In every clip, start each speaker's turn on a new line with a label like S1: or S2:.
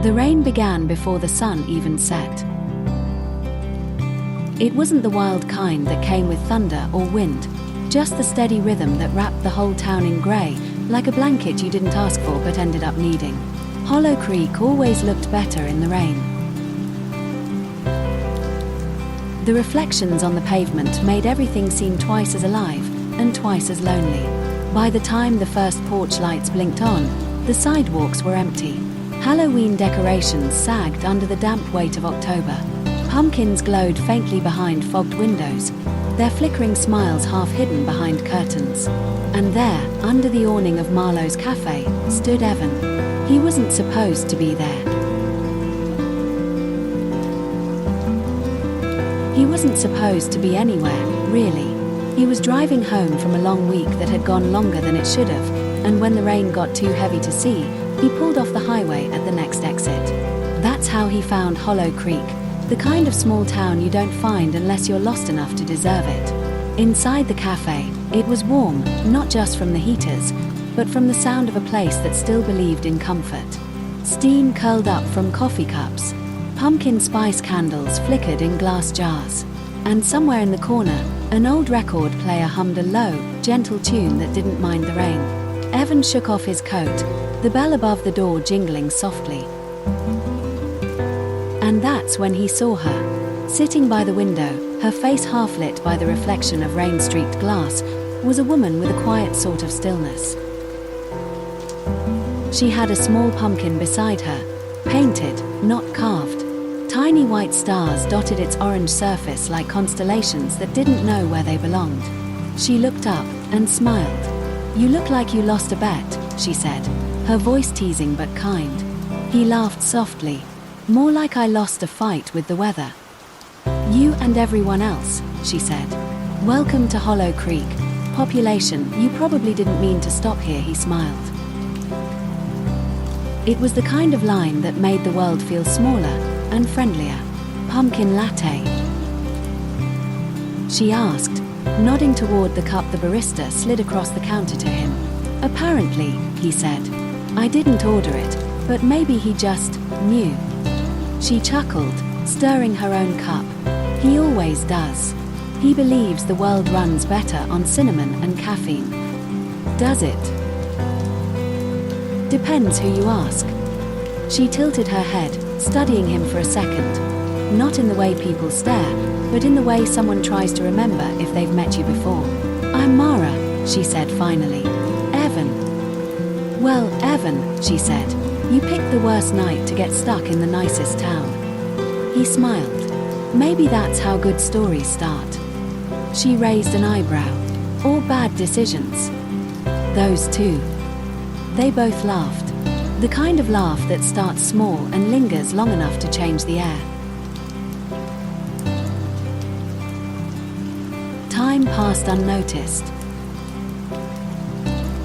S1: The rain began before the sun even set. It wasn't the wild kind that came with thunder or wind, just the steady rhythm that wrapped the whole town in grey, like a blanket you didn't ask for but ended up needing. Hollow Creek always looked better in the rain. The reflections on the pavement made everything seem twice as alive and twice as lonely. By the time the first porch lights blinked on, the sidewalks were empty. Halloween decorations sagged under the damp weight of October. Pumpkins glowed faintly behind fogged windows, their flickering smiles half hidden behind curtains. And there, under the awning of Marlowe's cafe, stood Evan. He wasn't supposed to be there. He wasn't supposed to be anywhere, really. He was driving home from a long week that had gone longer than it should have, and when the rain got too heavy to see, he pulled off the highway at the next exit. That's how he found Hollow Creek, the kind of small town you don't find unless you're lost enough to deserve it. Inside the cafe, it was warm, not just from the heaters, but from the sound of a place that still believed in comfort. Steam curled up from coffee cups. Pumpkin spice candles flickered in glass jars. And somewhere in the corner, an old record player hummed a low, gentle tune that didn't mind the rain. Evan shook off his coat, the bell above the door jingling softly. And that's when he saw her. Sitting by the window, her face half lit by the reflection of rain-streaked glass, was a woman with a quiet sort of stillness. She had a small pumpkin beside her, painted, not carved. Tiny white stars dotted its orange surface like constellations that didn't know where they belonged. She looked up and smiled. "You look like you lost a bet," she said, her voice teasing but kind. He laughed softly. "More like I lost a fight with the weather." "You and everyone else," she said. "Welcome to Hollow Creek. Population, you probably didn't mean to stop here," he smiled. It was the kind of line that made the world feel smaller and friendlier. "Pumpkin latte?" she asked, nodding toward the cup the barista slid across the counter to him. "Apparently," he said. "I didn't order it, but maybe he just knew." She chuckled, stirring her own cup. "He always does. He believes the world runs better on cinnamon and caffeine." "Does it?" "Depends who you ask." She tilted her head, studying him for a second. Not in the way people stare, but in the way someone tries to remember if they've met you before. "I'm Mara," she said finally. "Evan." "Well, Evan," she said, "you picked the worst night to get stuck in the nicest town." He smiled. "Maybe that's how good stories start." She raised an eyebrow. "Or bad decisions." "Those too." They both laughed. The kind of laugh that starts small and lingers long enough to change the air. Time passed unnoticed.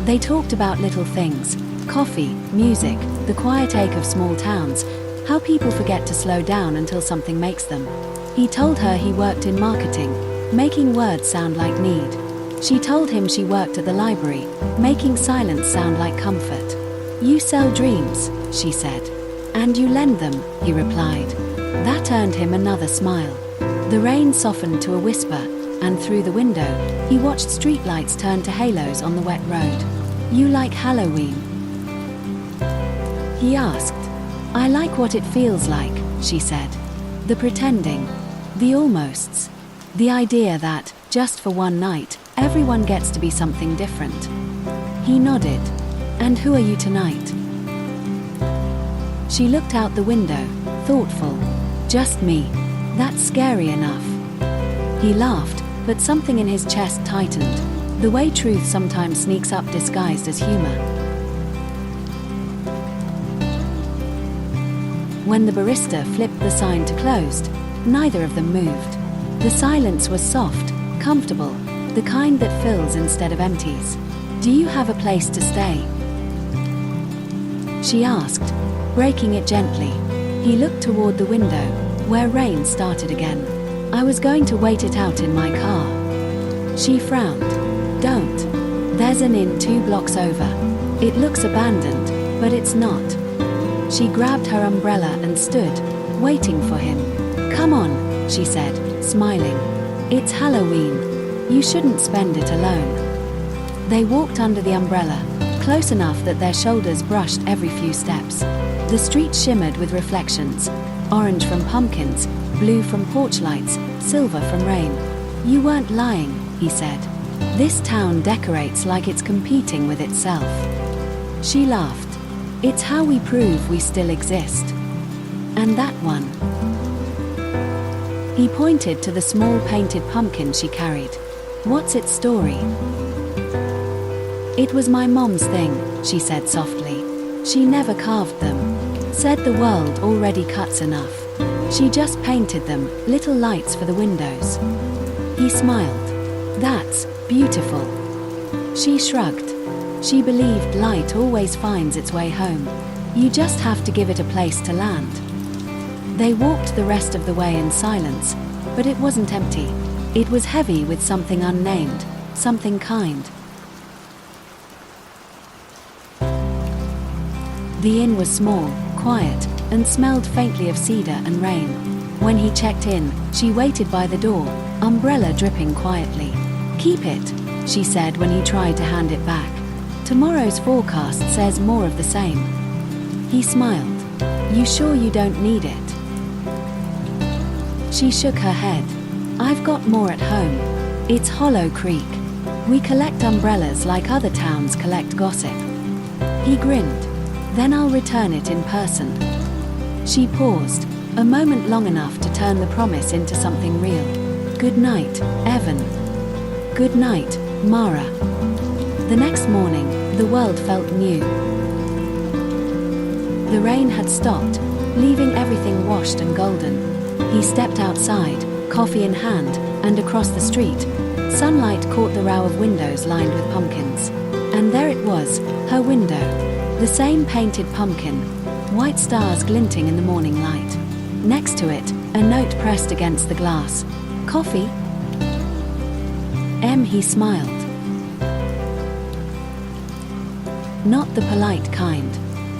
S1: They talked about little things: coffee, music, the quiet ache of small towns, how people forget to slow down until something makes them. He told her he worked in marketing, making words sound like need. She told him she worked at the library, making silence sound like comfort. "You sell dreams," she said. "And you lend them," he replied. That earned him another smile. The rain softened to a whisper, and through the window, he watched streetlights turn to halos on the wet road. "You like Halloween?" he asked. "I like what it feels like," she said. "The pretending, the almosts, the idea that, just for one night, everyone gets to be something different." He nodded. "And who are you tonight?" She looked out the window, thoughtful. "Just me. That's scary enough." He laughed, but something in his chest tightened, the way truth sometimes sneaks up disguised as humor. When the barista flipped the sign to closed, neither of them moved. The silence was soft, comfortable, the kind that fills instead of empties. "Do you have a place to stay?" she asked, breaking it gently. He looked toward the window, where rain started again. "I was going to wait it out in my car." She frowned. "Don't. There's an inn 2 blocks over. It looks abandoned, but it's not." She grabbed her umbrella and stood, waiting for him. "Come on," she said, smiling. "It's Halloween. You shouldn't spend it alone." They walked under the umbrella, close enough that their shoulders brushed every few steps. The street shimmered with reflections, orange from pumpkins, blue from porch lights, silver from rain. "You weren't lying," he said. "This town decorates like it's competing with itself." She laughed. "It's how we prove we still exist." "And that one?" He pointed to the small painted pumpkin she carried. "What's its story?" "It was my mom's thing," she said softly. "She never carved them. Said the world already cuts enough. She just painted them, little lights for the windows." He smiled. "That's beautiful." She shrugged. She believed light always finds its way home. You just have to give it a place to land. They walked the rest of the way in silence, but it wasn't empty. It was heavy with something unnamed, something kind. The inn was small, quiet, and smelled faintly of cedar and rain. When he checked in, she waited by the door, umbrella dripping quietly. "Keep it," she said when he tried to hand it back. "Tomorrow's forecast says more of the same." He smiled. "You sure you don't need it?" She shook her head. "I've got more at home. It's Hollow Creek. We collect umbrellas like other towns collect gossip." He grinned. "Then I'll return it in person." She paused, a moment long enough to turn the promise into something real. "Good night, Evan." "Good night, Mara." The next morning, the world felt new. The rain had stopped, leaving everything washed and golden. He stepped outside, coffee in hand, and across the street, sunlight caught the row of windows lined with pumpkins. And there it was, her window. The same painted pumpkin, white stars glinting in the morning light. Next to it, a note pressed against the glass. "Coffee?" He smiled. Not the polite kind.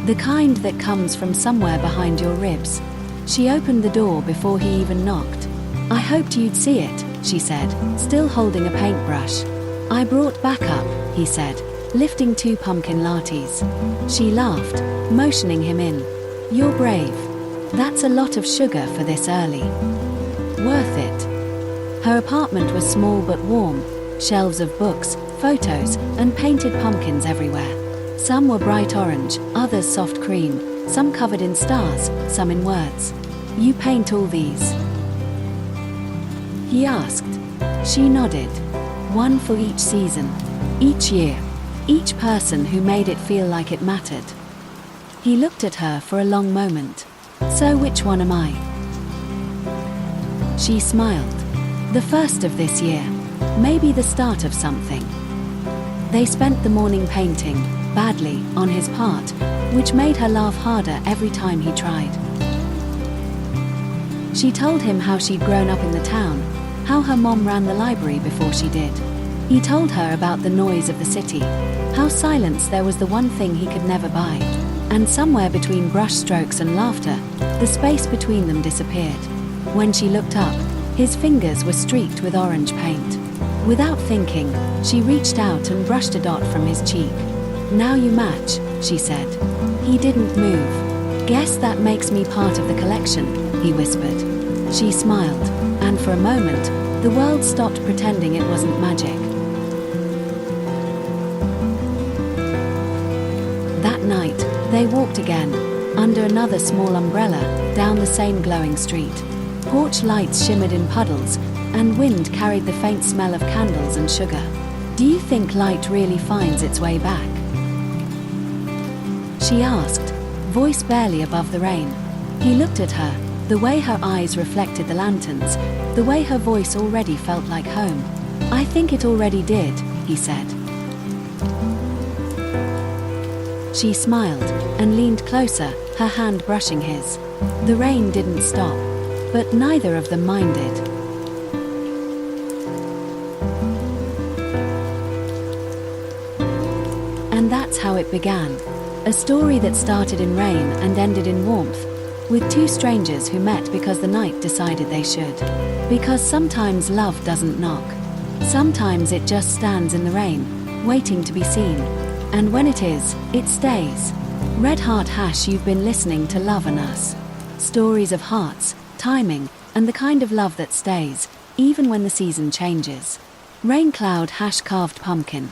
S1: The kind that comes from somewhere behind your ribs. She opened the door before he even knocked. "I hoped you'd see it," she said, still holding a paintbrush. "I brought backup," he said, lifting 2 pumpkin lattes. She laughed, motioning him in. "You're brave. That's a lot of sugar for this early." "Worth it." Her apartment was small but warm, shelves of books, photos, and painted pumpkins everywhere. Some were bright orange, others soft cream, some covered in stars, some in words. "You paint all these?" he asked. She nodded. "One for each season, each year, each person who made it feel like it mattered." He looked at her for a long moment. "So which one am I?" She smiled. "The first of this year. Maybe the start of something." They spent the morning painting, badly, on his part, which made her laugh harder every time he tried. She told him how she'd grown up in the town, how her mom ran the library before she did. He told her about the noise of the city, how silence there was the one thing he could never buy. And somewhere between brush strokes and laughter, the space between them disappeared. When she looked up, his fingers were streaked with orange paint. Without thinking, she reached out and brushed a dot from his cheek. "Now you match," she said. He didn't move. "Guess that makes me part of the collection," he whispered. She smiled, and for a moment, the world stopped pretending it wasn't magic. That night, they walked again, under another small umbrella, down the same glowing street. Porch lights shimmered in puddles, and wind carried the faint smell of candles and sugar. "Do you think light really finds its way back?" she asked, voice barely above the rain. He looked at her, the way her eyes reflected the lanterns, the way her voice already felt like home. "I think it already did," he said. She smiled, and leaned closer, her hand brushing his. The rain didn't stop, but neither of them minded. And that's how it began. A story that started in rain and ended in warmth, with two strangers who met because the night decided they should. Because sometimes love doesn't knock. Sometimes it just stands in the rain, waiting to be seen. And when it is, it stays. Red Heart Hash, you've been listening to Love and Us. Stories of hearts, timing, and the kind of love that stays, even when the season changes. Rain Cloud Hash Carved Pumpkin.